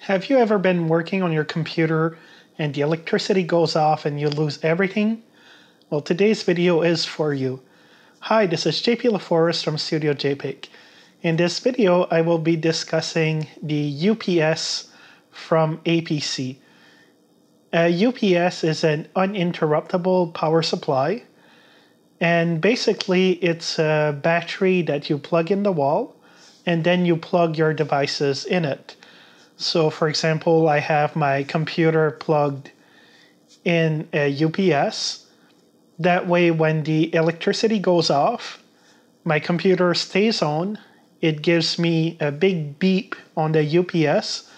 Have you ever been working on your computer and the electricity goes off and you lose everything? Well, today's video is for you. Hi, this is JP LaForest from Studio JPEG. In this video, I will be discussing the UPS from APC. A UPS is an uninterruptible power supply, and basically it's a battery that you plug in the wall and then you plug your devices in it. So for example, I have my computer plugged in a UPS. That way when the electricity goes off, my computer stays on. It gives me a big beep on the UPS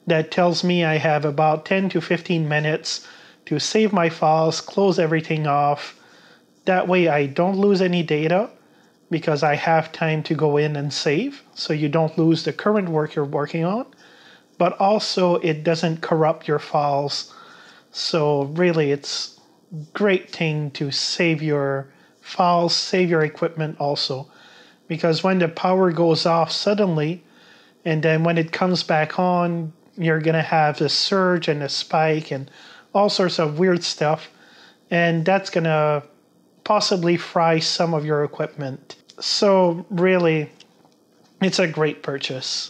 that tells me I have about 10 to 15 minutes to save my files, close everything off. That way I don't lose any data because I have time to go in and save, so you don't lose the current work you're working on. But also it doesn't corrupt your files. So really it's a great thing to save your files, save your equipment also. Because when the power goes off suddenly, and then when it comes back on, you're going to have a surge and a spike and all sorts of weird stuff. And that's going to possibly fry some of your equipment. So really, it's a great purchase.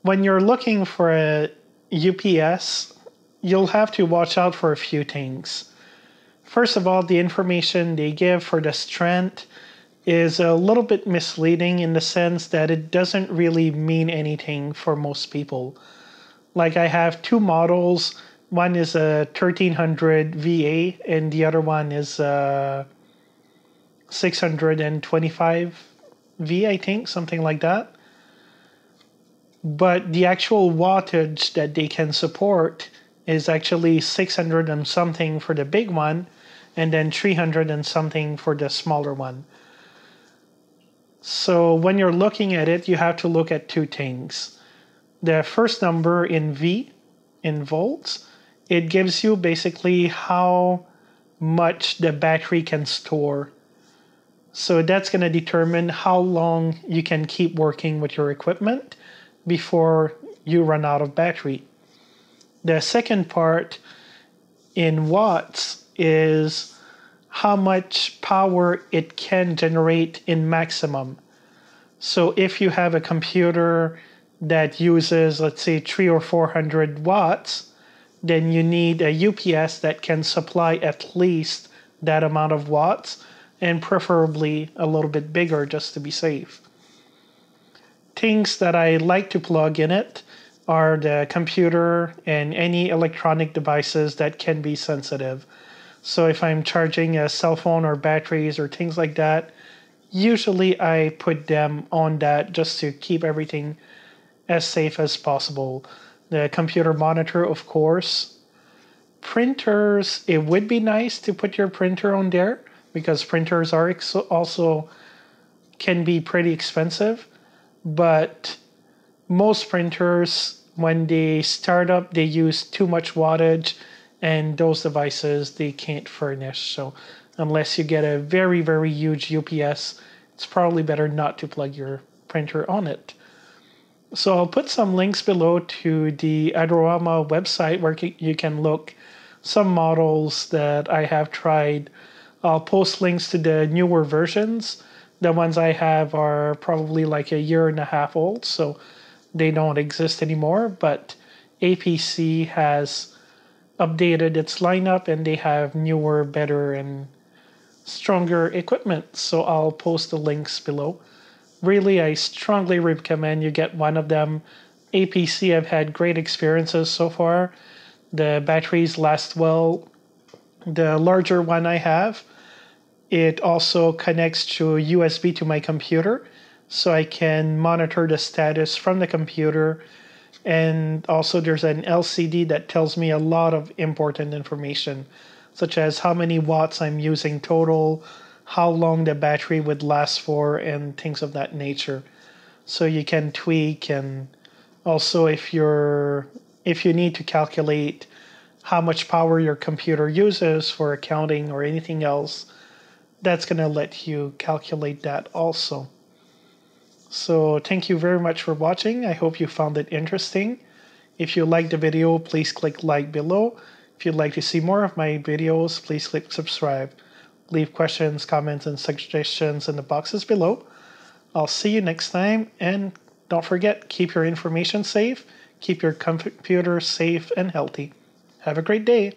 When you're looking for a UPS, you'll have to watch out for a few things. First of all, the information they give for the strength is a little bit misleading in the sense that it doesn't really mean anything for most people. Like I have two models. One is a 1300 VA and the other one is a 625 V, I think, something like that. But the actual wattage that they can support is actually 600 and something for the big one, and then 300 and something for the smaller one. So when you're looking at it, you have to look at two things. The first number in V, in volts, it gives you basically how much the battery can store. So that's going to determine how long you can keep working with your equipment before you run out of battery. The second part in watts is how much power it can generate in maximum. So if you have a computer that uses, let's say, 300 or 400 watts, then you need a UPS that can supply at least that amount of watts, and preferably a little bit bigger just to be safe. Things that I like to plug in it are the computer and any electronic devices that can be sensitive. So if I'm charging a cell phone or batteries or things like that, usually I put them on that just to keep everything as safe as possible. The computer monitor, of course. Printers, it would be nice to put your printer on there because printers are also can be pretty expensive. But most printers, when they start up, they use too much wattage, and those devices they can't furnish. So unless you get a very, very huge UPS, it's probably better not to plug your printer on it. So I'll put some links below to the Adorama website where you can look some models that I have tried. I'll post links to the newer versions. The ones I have are probably like a year and a half old, so they don't exist anymore. But APC has updated its lineup and they have newer, better, and stronger equipment. So I'll post the links below. Really, I strongly recommend you get one of them. APC, I've had great experiences so far. The batteries last well. The larger one I have, it also connects to USB to my computer, so I can monitor the status from the computer. And also there's an LCD that tells me a lot of important information, such as how many watts I'm using total, how long the battery would last for, and things of that nature. So you can tweak, and also if you need to calculate how much power your computer uses for accounting or anything else, that's going to let you calculate that also. So thank you very much for watching. I hope you found it interesting. If you like the video, please click like below. If you'd like to see more of my videos, please click subscribe. Leave questions, comments, and suggestions in the boxes below. I'll see you next time, and don't forget, keep your information safe, keep your computer safe and healthy. Have a great day.